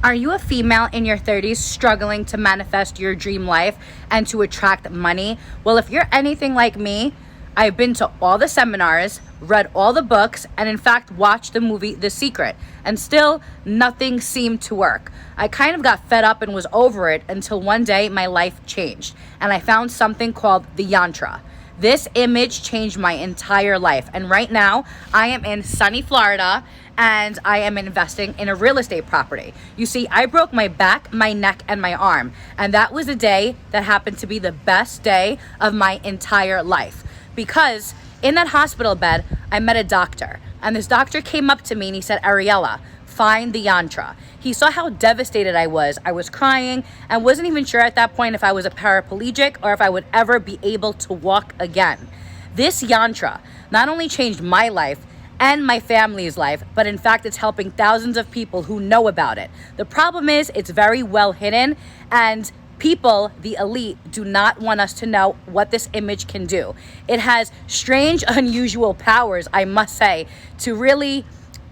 Are you a female in your 30s struggling to manifest your dream life and to attract money? Well, if you're anything like me, I've been to all the seminars, read all the books, and in fact watched the movie The Secret, and still nothing seemed to work. I kind of got fed up and was over it until one day my life changed and I found something called the yantra. This image changed my entire life, and right now I am in sunny Florida and I am investing in a real estate property. You see, I broke my back, my neck, and my arm, and that was a day that happened to be the best day of my entire life, because in that hospital bed I met a doctor, and this doctor came up to me and he said, Ariella, find the yantra. He saw how devastated I was. I was crying and wasn't even sure at that point if I was a paraplegic or if I would ever be able to walk again. This yantra not only changed my life and my family's life, but in fact it's helping thousands of people who know about it. The problem is it's very well hidden, and people, the elite, do not want us to know what this image can do. It has strange, unusual powers, I must say, to really...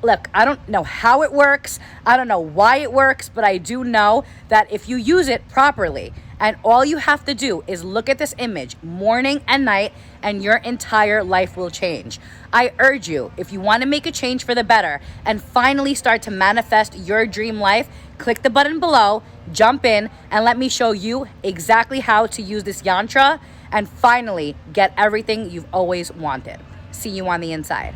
Look, I don't know how it works. I don't know why it works, but I do know that if you use it properly, and all you have to do is look at this image morning and night, and your entire life will change. I urge you, if you want to make a change for the better and finally start to manifest your dream life, click the button below, jump in, and let me show you exactly how to use this yantra and finally get everything you've always wanted. See you on the inside.